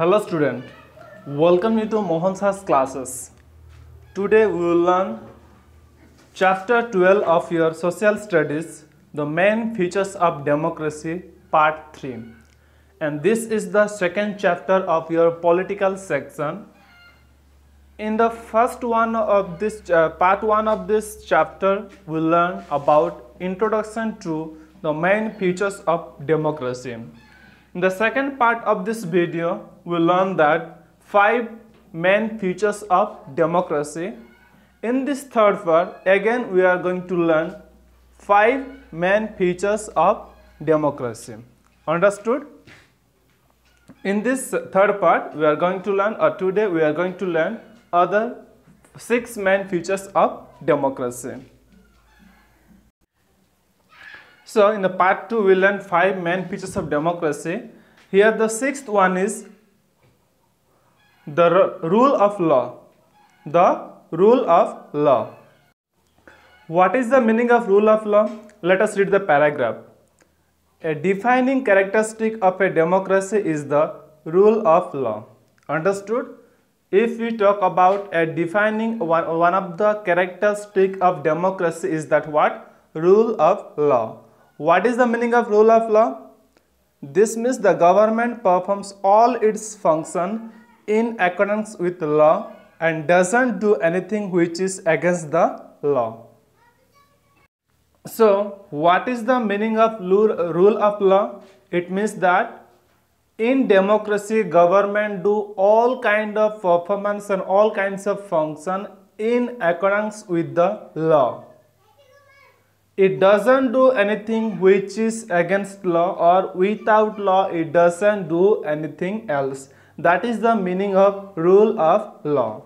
Hello student, welcome you to Mohan Sir's classes. Today we will learn chapter 12 of your social studies, the main features of democracy, part 3. And this is the second chapter of your political section. In the first one of this part 1 of this chapter, we learn about introduction to the main features of democracy. In the second part of this video, we learn that 5 main features of democracy. In this third part, again we are going to learn 5 main features of democracy. Understood? In this third part, we are going to learn, today we are going to learn other 6 main features of democracy. So in the part 2 we learn 5 main features of democracy. Here the 6th one is the rule of law. The rule of law. What is the meaning of rule of law? Let us read the paragraph. A defining characteristic of a democracy is the rule of law. Understood? If we talk about a defining one of the characteristic of democracy is that what? Rule of law. What is the meaning of rule of law? This means the government performs all its function in accordance with law and doesn't do anything which is against the law. So, what is the meaning of rule of law? It means that in democracy, government do all kind of performance and all kinds of function in accordance with the law. It doesn't do anything which is against law, or without law it doesn't do anything else. That is the meaning of rule of law.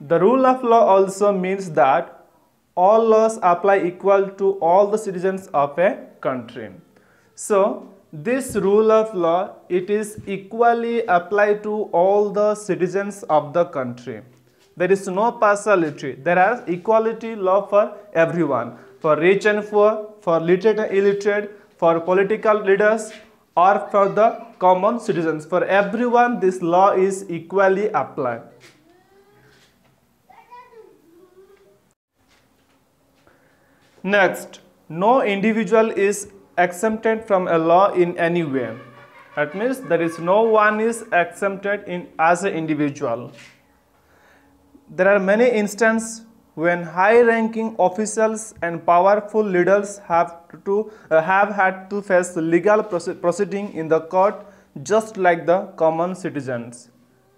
The rule of law also means that all laws apply equal to all the citizens of a country. So this rule of law, it is equally applied to all the citizens of the country. There is no partiality. There is equality law for everyone, for rich and poor, for literate and illiterate, for political leaders, or for the common citizens. For everyone, this law is equally applied. Next, no individual is exempted from a law in any way. That means there is no one is exempted as an individual. There are many instances when high-ranking officials and powerful leaders have had to face legal proceeding in the court, just like the common citizens.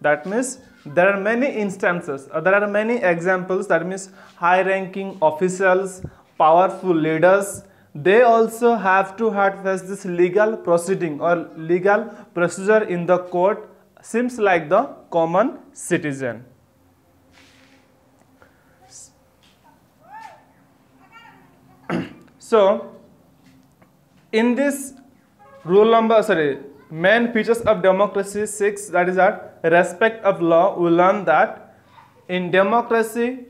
That means there are many instances, there are many examples. That means high-ranking officials, powerful leaders, they also have to face this legal proceeding or legal procedure in the court, seems like the common citizen. So, in this main features of democracy 6, that is that respect of law, we learn that in democracy,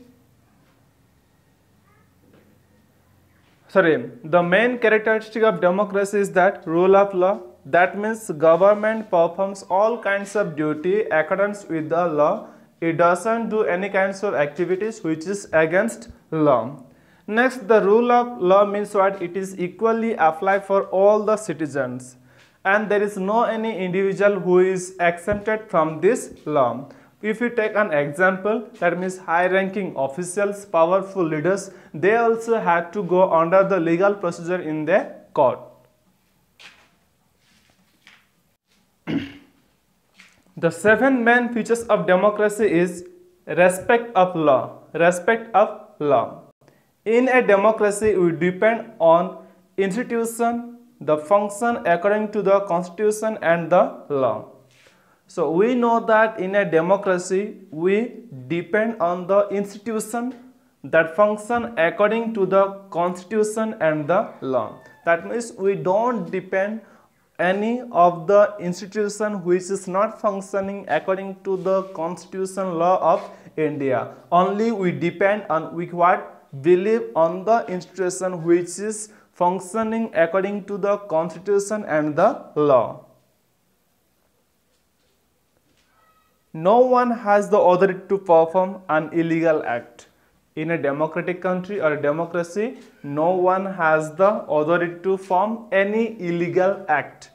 the main characteristic of democracy is that rule of law. That means government performs all kinds of duty accordance with the law. It doesn't do any kinds of activities which is against law. Next, the rule of law means what? It is equally applied for all the citizens, and there is no any individual who is exempted from this law. If you take an example, that means high-ranking officials, powerful leaders, they also had to go under the legal procedure in the court. The 7 main features of democracy is respect of law. Respect of law. In a democracy, we depend on institution, the function according to the constitution and the law. So we know that in a democracy, we depend on the institution that function according to the constitution and the law. That means we don't depend any of the institution which is not functioning according to the constitution law of India. Only we depend on believe on the institution which is functioning according to the constitution and the law. No one has the authority to perform an illegal act. In a democratic country or a democracy, no one has the authority to perform any illegal act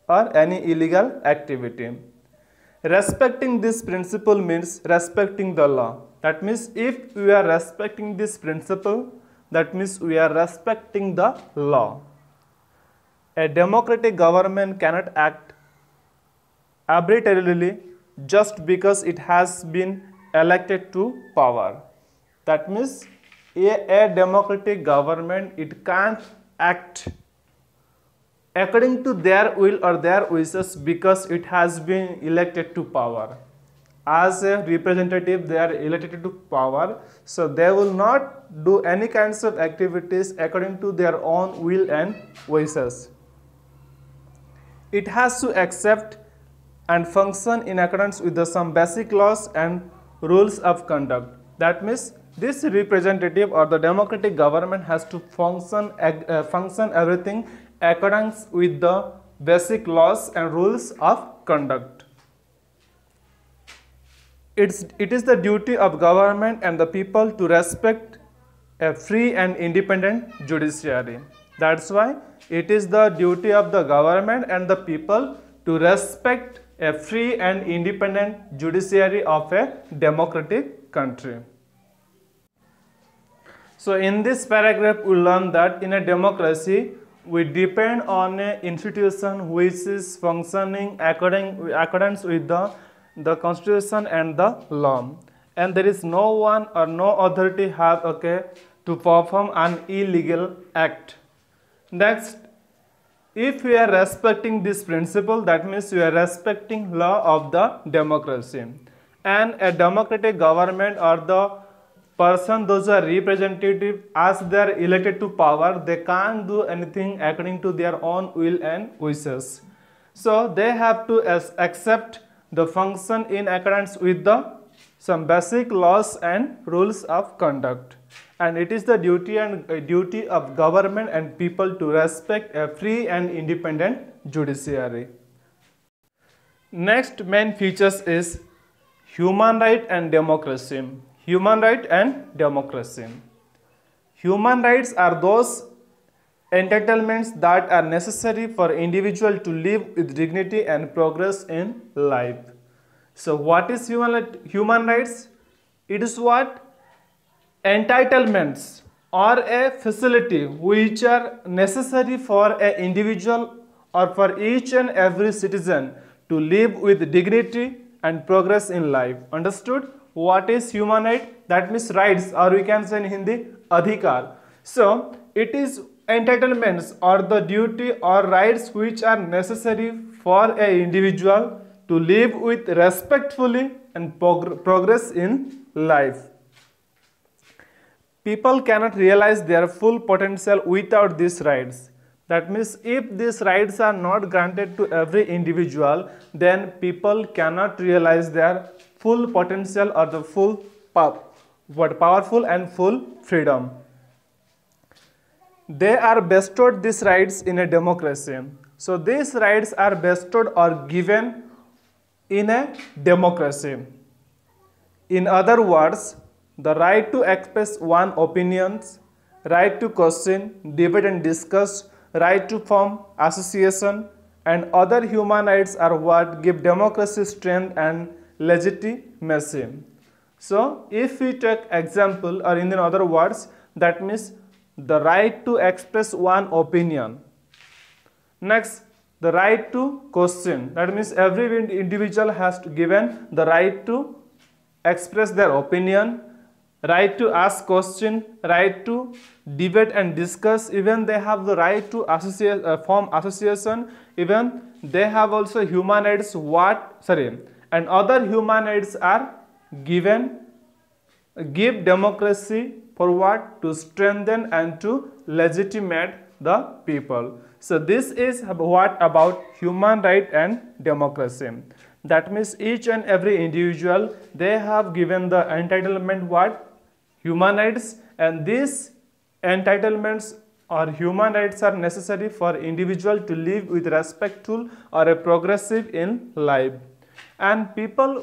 or any illegal activity. Respecting this principle means respecting the law. That means if we are respecting this principle, that means we are respecting the law. A democratic government cannot act arbitrarily just because it has been elected to power. That means a democratic government, it can't act according to their will or their wishes because it has been elected to power. As a representative, they are elected to power, so they will not do any kinds of activities according to their own will and wishes. It has to accept and function in accordance with some basic laws and rules of conduct. That means this representative or the democratic government has to function everything accordance with the basic laws and rules of conduct. It is the duty of government and the people to respect a free and independent judiciary. That's why it is the duty of the government and the people to respect a free and independent judiciary of a democratic country. So in this paragraph we learn that in a democracy we depend on an institution which is functioning accordance with the constitution and the law, and there is no one or no authority have to perform an illegal act. Next, if we are respecting this principle, that means we are respecting law of the democracy, and a democratic government or the person, those who are representative, as they are elected to power, they can't do anything according to their own will and wishes. So they have to accept the function in accordance with some basic laws and rules of conduct. And it is the duty of government and people to respect a free and independent judiciary. Next main features is human right and democracy. Human right and democracy. Human rights are those entitlements that are necessary for individual to live with dignity and progress in life. So what is human rights? It is what? Entitlements or a facility which are necessary for an individual or for each and every citizen to live with dignity and progress in life. Understood? What is human right? That means rights, or we can say in Hindi, adhikar. So it is entitlements or the duty or rights which are necessary for an individual to live with respectfully and progress in life. People cannot realize their full potential without these rights. That means if these rights are not granted to every individual, then people cannot realize their full potential or the full powerful and full freedom. They are bestowed these rights in a democracy. So these rights are bestowed or given in a democracy. In other words, the right to express one's opinions, right to question, debate and discuss, right to form association, and other human rights are what give democracy strength and legitimacy. So if we take example, or in other words, that means the right to express one opinion. Next, the right to question. That means every individual has to given the right to express their opinion, right to ask question, right to debate and discuss. Even they have the right to form association. Even they have also human rights. And other human rights are give democracy for what? To strengthen and to legitimate the people. So this is what about human right and democracy. That means each and every individual, they have given the entitlement what? Human rights, and these entitlements or human rights are necessary for individual to live with respectful or a progressive in life. and people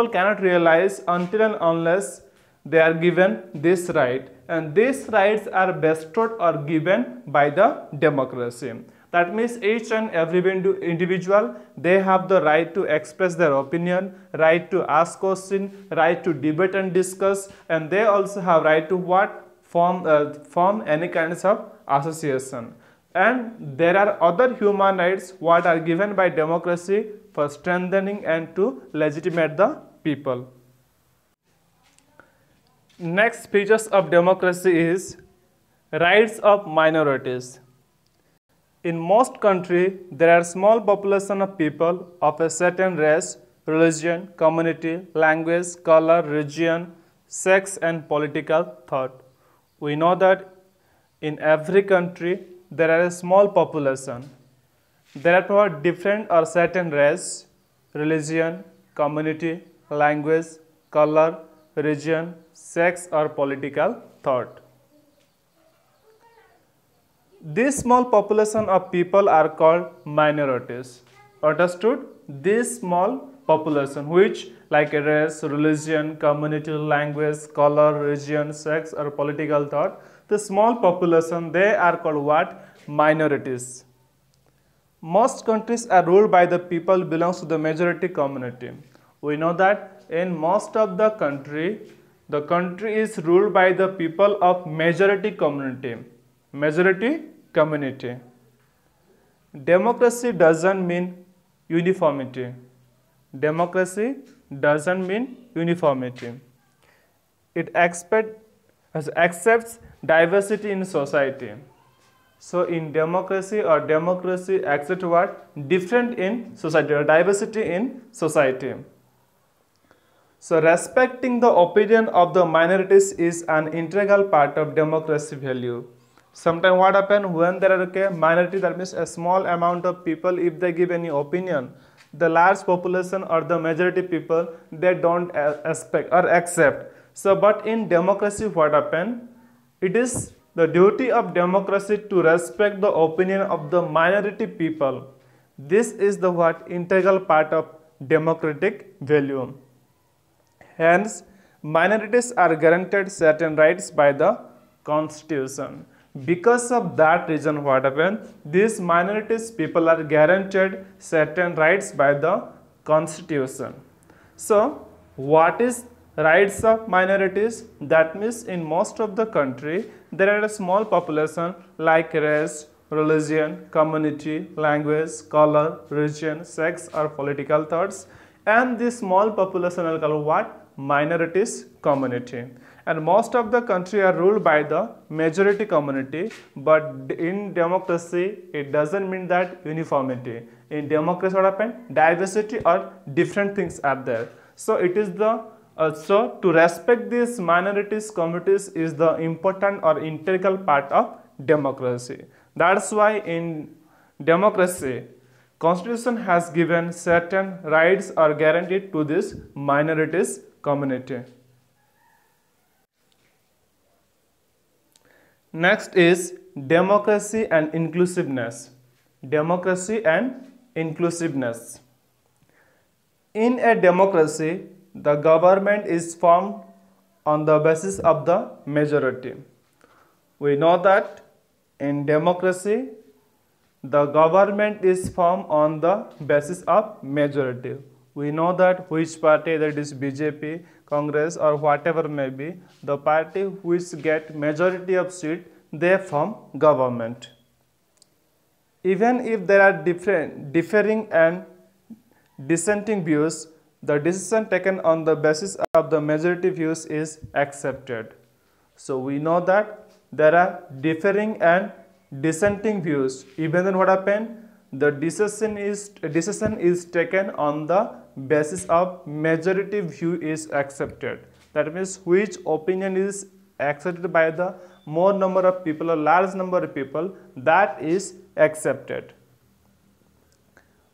cannot realize until and unless they are given this right, and these rights are bestowed or given by the democracy. That means each and every individual, they have the right to express their opinion, right to ask questions, right to debate and discuss, and they also have right to what? Form any kinds of association. And there are other human rights what are given by democracy for strengthening and to legitimate the people. Next features of democracy is rights of minorities. In most countries, there are small population of people of a certain race, religion, community, language, color, region, sex, and political thought. We know that in every country there are a small population. There are different or certain race, religion, community, language, color, region, sex, or political thought. This small population of people are called minorities. Understood? This small population, which like a race, religion, community, language, color, region, sex, or political thought, the small population, they are called what? Minorities. Most countries are ruled by the people belongs to the majority community. We know that in most of the country is ruled by the people of majority community. Majority community. Democracy doesn't mean uniformity. Democracy doesn't mean uniformity. It accepts diversity in society. So in democracy accepts what? Different in society or diversity in society. So respecting the opinion of the minorities is an integral part of democracy value. Sometimes what happens when there are a minority, that means a small amount of people, if they give any opinion, the large population or the majority people, they don't expect or accept. So but in democracy what happens? It is the duty of democracy to respect the opinion of the minority people. This is the what? Integral part of democratic value. Hence, minorities are guaranteed certain rights by the Constitution. Because of that reason, what happens? These minorities people are guaranteed certain rights by the Constitution. So, what is rights of minorities? That means in most of the country, there are a small population like race, religion, community, language, color, region, sex, or political thoughts. And this small population are called what? Minorities community. And most of the country are ruled by the majority community, but in democracy it doesn't mean that uniformity. In democracy what happens? Diversity or different things are there. So it is the so to respect these minorities communities is the important or integral part of democracy. That's why in democracy Constitution has given certain rights or guaranteed to this minorities community. Next is democracy and inclusiveness. Democracy and inclusiveness. In a democracy, the government is formed on the basis of the majority. We know that in democracy, the government is formed on the basis of majority. We know that which party, that is BJP, Congress, or whatever may be, the party which get majority of seat, they form government. Even if there are differing and dissenting views, the decision taken on the basis of the majority views is accepted. So we know that there are differing and dissenting views. Even then what happens? The decision is taken on the basis of majority view is accepted. That means which opinion is accepted by the more number of people or large number of people, that is accepted.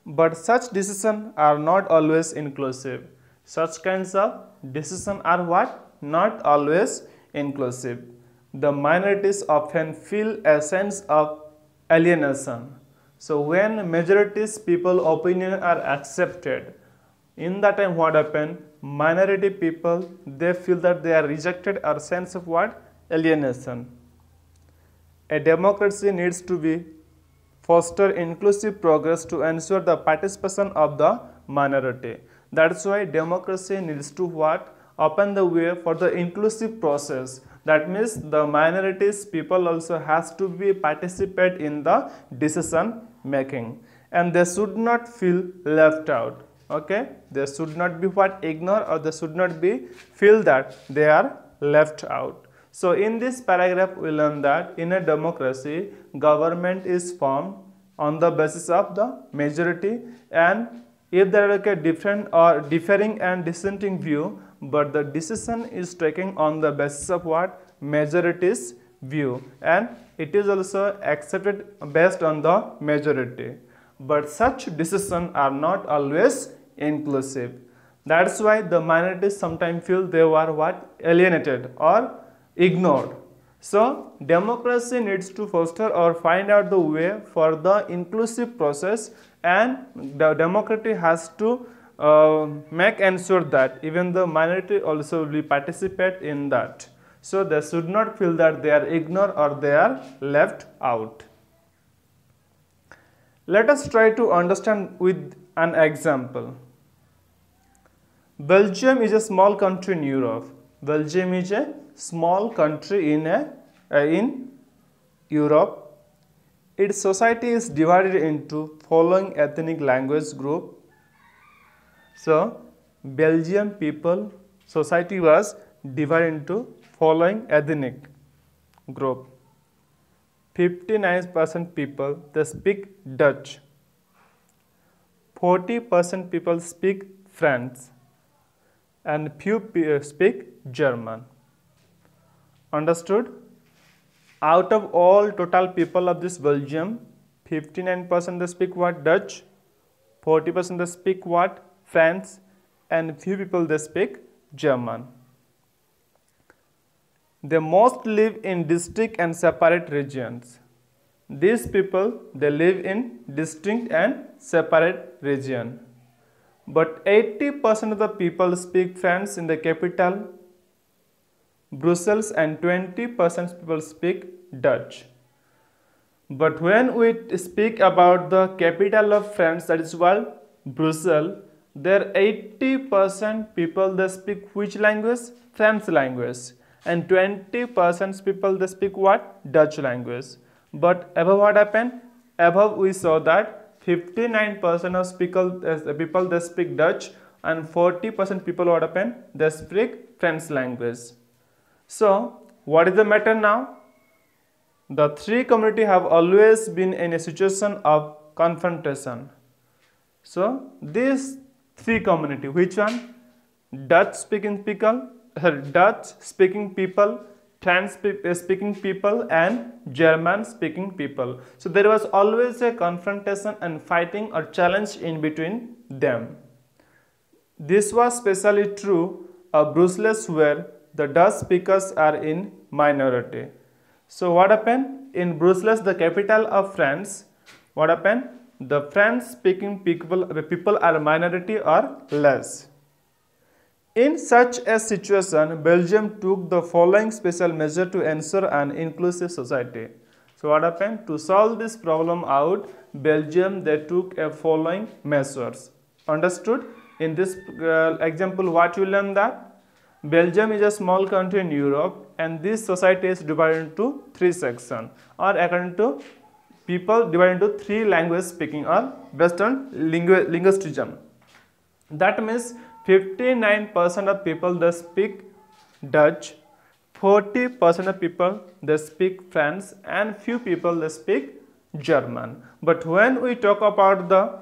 But such decisions are not always inclusive. Such kinds of decisions are what? Not always inclusive. The minorities often feel a sense of alienation. So when majorities people opinion are accepted, in that time what happen? Minority people, they feel that they are rejected or sense of what? Alienation. A democracy needs to be foster inclusive progress to ensure the participation of the minority. That's why democracy needs to what? Open the way for the inclusive process. That means the minorities people also has to be participate in the decision making, and they should not feel left out. Okay, they should not be what? Ignore, or they should not be feel that they are left out. So in this paragraph we learn that in a democracy government is formed on the basis of the majority, and if there are a different or differing and dissenting view, but the decision is taken on the basis of what? Majority's view, and it is also accepted based on the majority. But such decisions are not always inclusive. That's why the minorities sometimes feel they were what? Alienated or ignored. So democracy needs to foster or find out the way for the inclusive process, and the democracy has to make ensure that even the minority also will participate in that. So they should not feel that they are ignored or they are left out. Let us try to understand with an example. Belgium is a small country in Europe. Belgium is a small country in Europe. Its society is divided into following ethnic language group. So Belgian people society was divided into following ethnic group. 59% people they speak Dutch. 40% people speak French, and few speak German. Understood? Out of all total people of this Belgium, 59% they speak what? Dutch, 40% they speak what? French, and few people they speak German. They most live in distinct and separate regions. These people they live in distinct and separate region. But 80% of the people speak French in the capital, Brussels, and 20% people speak Dutch. But when we speak about the capital of France, that is called Brussels, there 80% people they speak which language? French language, and 20% people they speak what? Dutch language. But above what happened? Above we saw that 59% of people they speak Dutch, and 40% people what happen? They speak French language. So what is the matter now? The three communities have always been in a situation of confrontation. So these three communities, which one? Dutch speaking people, French speaking people, and German speaking people. So there was always a confrontation and fighting or challenge in between them. This was especially true of Brussels, where the Dutch speakers are in minority. So what happened? In Brussels, the capital of France, what happened? The French speaking people are minority or less. In such a situation, Belgium took the following special measure to ensure an inclusive society. So what happened? To solve this problem out, Belgium they took a following measures. Understood? In this example, what you learn that? Belgium is a small country in Europe, and this society is divided into three sections, or according to people divided into three language speaking, or based on linguisticism. That means 59% of people they speak Dutch, 40% of people they speak French, and few people they speak German. But when we talk about the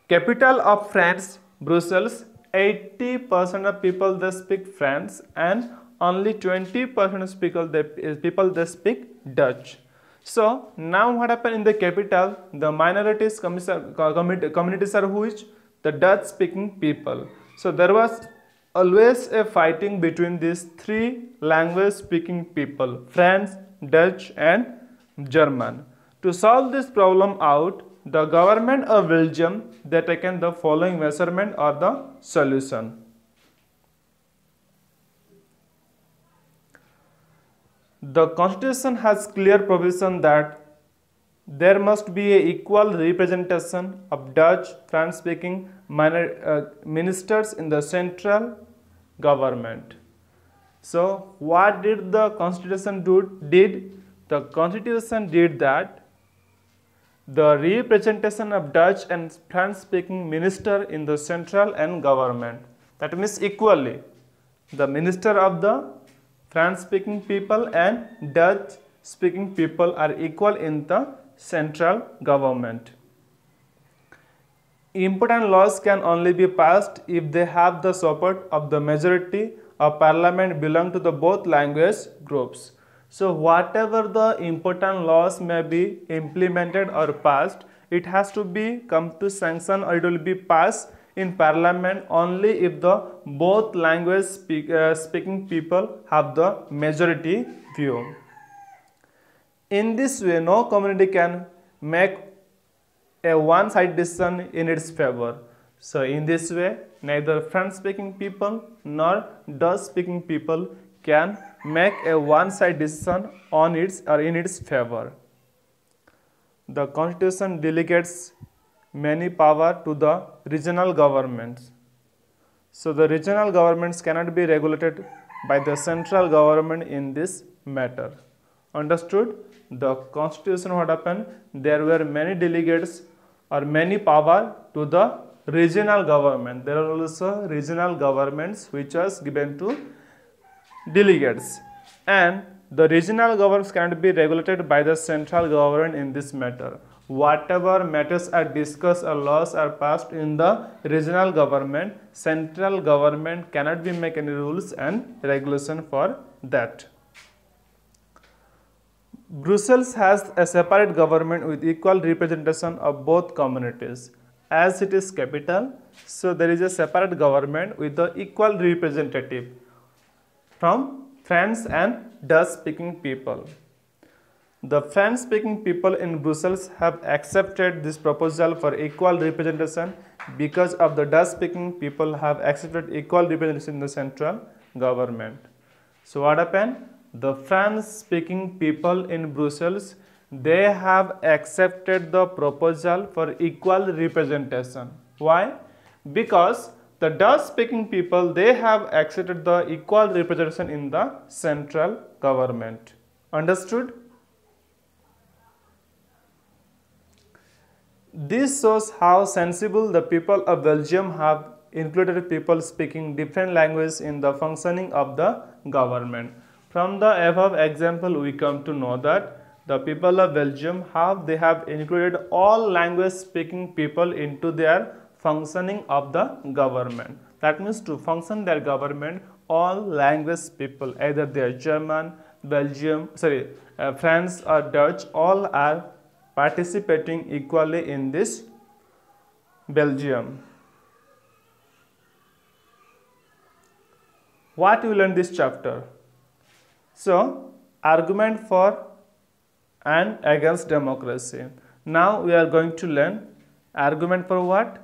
capital of France, Brussels, 80% of people they speak French, and only 20% of people they speak Dutch. So now what happened in the capital? The minorities communities are which? The Dutch speaking people. So there was always a fighting between these three language speaking people, French, Dutch, and German, To solve this problem out, the government of Belgium, they taken the following measurement or the solution. The constitution has clear provision that there must be a equal representation of Dutch, French-speaking ministers in the central government. So, what did the constitution do? The constitution did that the representation of Dutch and French-speaking minister in the central and government. That means equally, the minister of the French-speaking people and Dutch-speaking people are equal in the central government. Important laws can only be passed if they have the support of the majority of parliament belong to the both language groups. So whatever the important laws may be implemented or passed, it has to be come to sanction or it will be passed in parliament only if the both language speaking people have the majority view. In this way, no community can make a one-sided decision in its favor. So in this way, neither French-speaking people nor Dutch-speaking people can make a one-sided decision on its or in its favor. The Constitution delegates many power to the regional governments. So the regional governments cannot be regulated by the central government in this matter. Understood? The constitution, what happened? There were many delegates or many power to the regional government. There are also regional governments which was given to delegates, and the regional governments cannot be regulated by the central government in this matter. Whatever matters are discussed or laws are passed in the regional government, central government cannot be make any rules and regulation for that. Brussels has a separate government with equal representation of both communities. As it is capital, so there is a separate government with the equal representative from French and Dutch speaking people. The French speaking people in Brussels have accepted this proposal for equal representation because of the Dutch speaking people have accepted equal representation in the central government. So what happened? The French speaking people in Brussels, they have accepted the proposal for equal representation. Why? Because the Dutch speaking people, they have accepted the equal representation in the central government. Understood? This shows how sensible the people of Belgium have included people speaking different languages in the functioning of the government. From the above example, we come to know that the people of Belgium they have included all language speaking people into their functioning of the government. That means to function their government, all language people, either they are German, French or Dutch, all are participating equally in this Belgium. What we learn this chapter? So, argument for and against democracy. Now we are going to learn argument for what?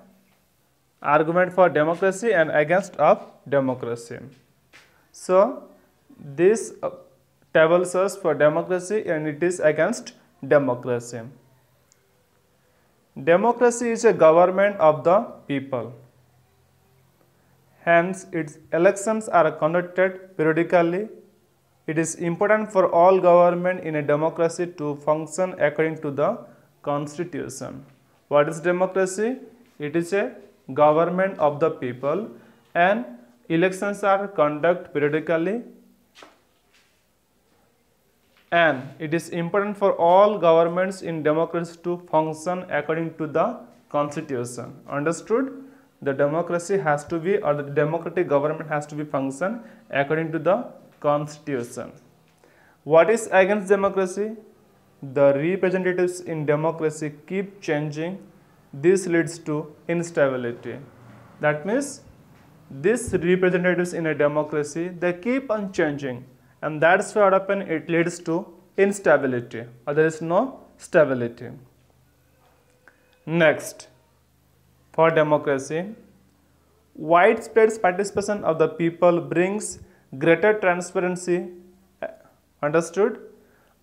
Argument for democracy and against of democracy. So, this table shows for democracy and it is against democracy. Democracy is a government of the people. Hence, its elections are conducted periodically. It is important for all government in a democracy to function according to the constitution. What is democracy? It is a government of the people and elections are conducted periodically, and it is important for all governments in democracy to function according to the constitution. Understood? The democracy has to be, or the democratic government has to be function according to the constitution. What is against democracy? The representatives in democracy keep changing. This leads to instability. That means these representatives in a democracy, they keep on changing, and that's what happens. It leads to instability, or there is no stability. Next, for democracy, widespread participation of the people brings greater transparency. Understood?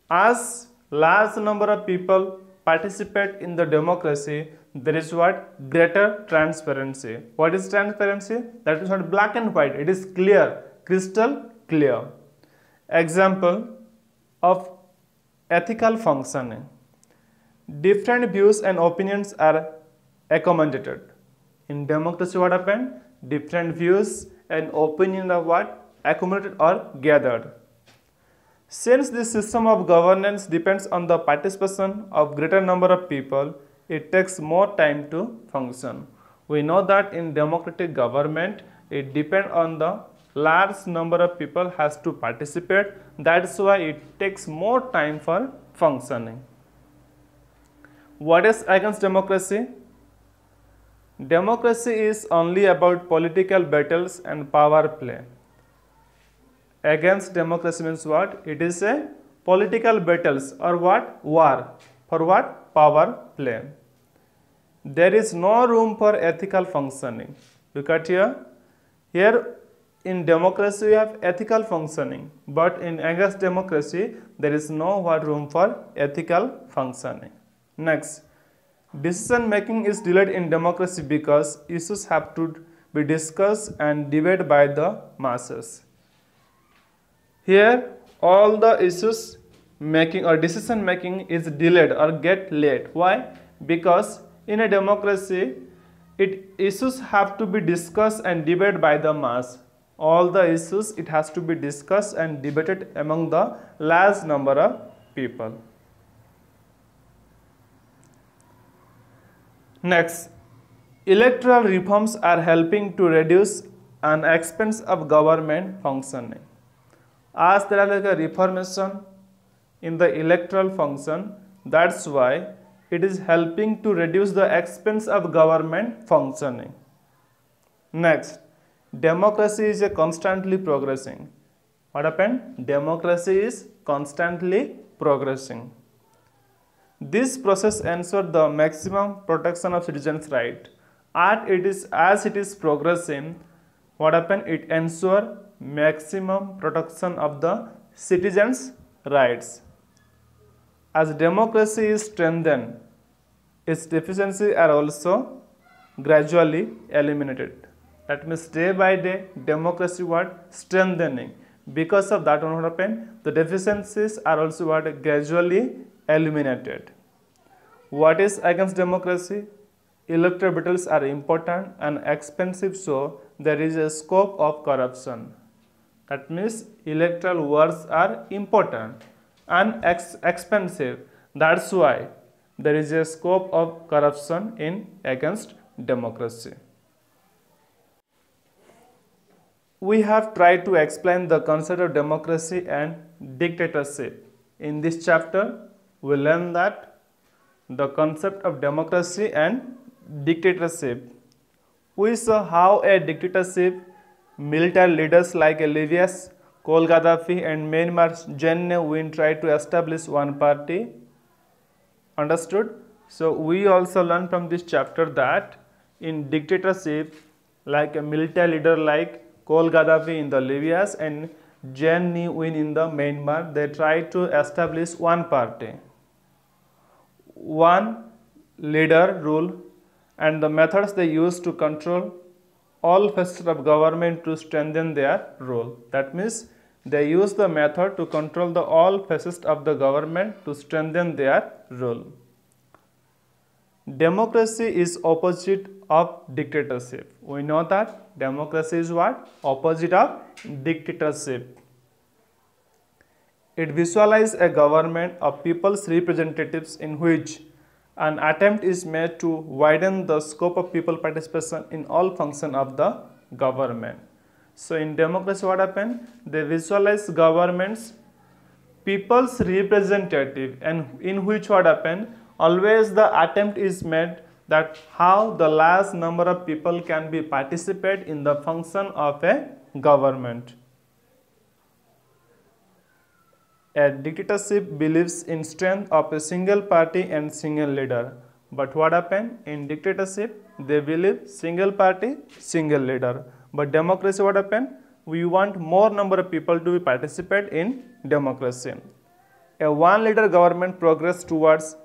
As large number of people participate in the democracy, there is what? Greater transparency. What is transparency? That is not black and white. It is clear, crystal clear. Example of ethical functioning. Different views and opinions are accommodated. In democracy, what happened? Different views and opinions are what? Accommodated or gathered. Since this system of governance depends on the participation of greater number of people, it takes more time to function. We know that in democratic government, it depends on the large number of people has to participate. That's why it takes more time for functioning. What is against democracy? Democracy is only about political battles and power play. Against democracy means what? It is a political battles or what? War. For what? Power play. There is no room for ethical functioning. Look at here. Here in democracy we have ethical functioning, but in against democracy there is no room for ethical functioning. Next, decision making is delayed in democracy because issues have to be discussed and debated by the masses. Here all the issues making or decision making is delayed or get late. Why? Because in a democracy issues have to be discussed and debated by the mass. All the issues it has to be discussed and debated among the large number of people. Next, electoral reforms are helping to reduce an expense of government functioning. As there are like a reformation in the electoral function, that's why it is helping to reduce the expense of government functioning. Next, democracy is a constantly progressing. What happened? Democracy is constantly progressing. This process ensures the maximum protection of citizens' rights. As it is progressing, what happened? It ensures maximum protection of the citizens' rights. As democracy is strengthened, its deficiencies are also gradually eliminated. That means day by day, democracy what? Strengthening. Because of that, what happened? The deficiencies are also what? Gradually eliminated. What is against democracy? Electoral battles are important and expensive, so there is a scope of corruption. That means electoral wars are important and expensive. That's why there is a scope of corruption in against democracy. We have tried to explain the concept of democracy and dictatorship. In this chapter, we learn that the concept of democracy and dictatorship. We saw how a dictatorship, military leaders like Libya's Col Gaddafi and Myanmar's Jiang Zemin tried to establish one party. Understood? So we also learn from this chapter that in dictatorship, like a military leader like Col Gaddafi in the Libyas and Jiang Zemin in the Myanmar, they tried to establish one party, one leader rule, and the methods they used to control all facets of government to strengthen their rule. That means they use the method to control the all facets of the government to strengthen their rule. Democracy is opposite of dictatorship. We know that democracy is what? Opposite of dictatorship. It visualizes a government of people's representatives in which an attempt is made to widen the scope of people participation in all functions of the government. So in democracy what happened? They visualize governments, people's representative, and in which what happened? Always the attempt is made that how the large number of people can be participate in the function of a government. A dictatorship believes in strength of a single party and single leader. But what happened? In dictatorship, they believe single party, single leader. But democracy, what happened? We want more number of people to participate in democracy. A one leader government progress towards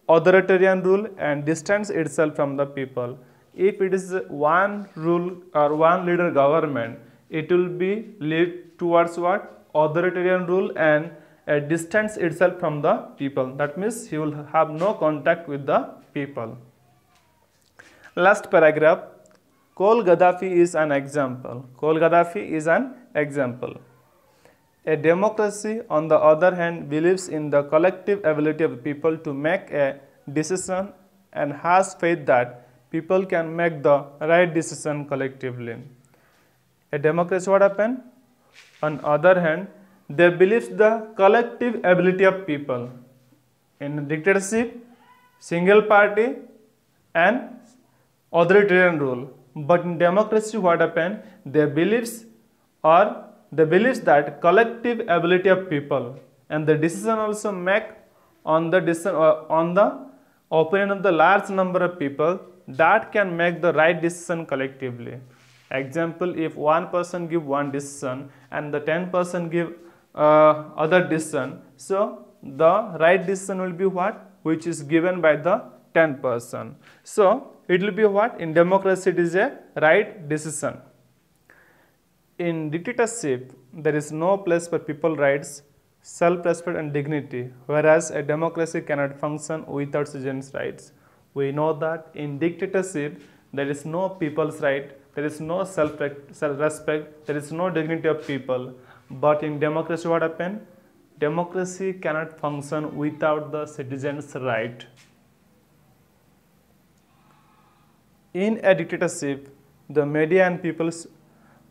authoritarian rule and distance itself from the people. If it is one rule or one leader government, it will be lead towards what? Authoritarian rule and distance itself from the people. That means he will have no contact with the people. Last paragraph. Col Gaddafi is an example. Col Gaddafi is an example. A democracy, on the other hand, believes in the collective ability of people to make a decision and has faith that people can make the right decision collectively. A democracy, what happened? On the other hand, they believe the collective ability of people. In dictatorship, single party and authoritarian rule. But in democracy, what happened? They believes that collective ability of people and the decision also make on the opinion of the large number of people that can make the right decision collectively. Example, if one person give one decision and the 10% give other decision, so the right decision will be what? Which is given by the 10%. So it will be what? In democracy, it is a right decision. In dictatorship, there is no place for people's rights, self-respect and dignity, whereas a democracy cannot function without citizens' rights. We know that in dictatorship, there is no people's right, there is no self-respect, there is no dignity of people. But in democracy, what happened? Democracy cannot function without the citizens' right. In a dictatorship, the media and people's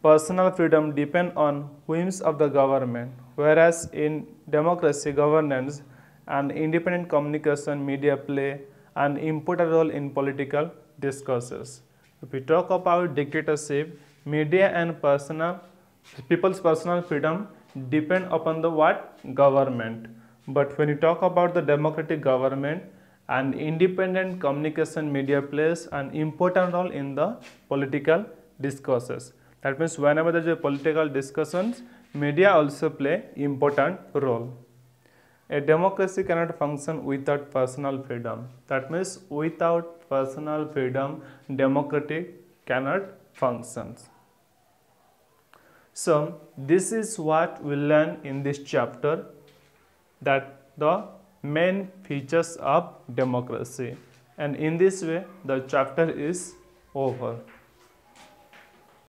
personal freedom depend on whims of the government, whereas in democracy governance and independent communication media play an important role in political discourses. If we talk about dictatorship, media and people's personal freedom depend upon the what? Government. But when you talk about the democratic government, and independent communication media plays an important role in the political discourses. That means whenever there is a political discussions, media also play important role. A democracy cannot function without personal freedom. That means without personal freedom, democracy cannot function. So this is what we learn in this chapter, that the main features of democracy, and in this way the chapter is over.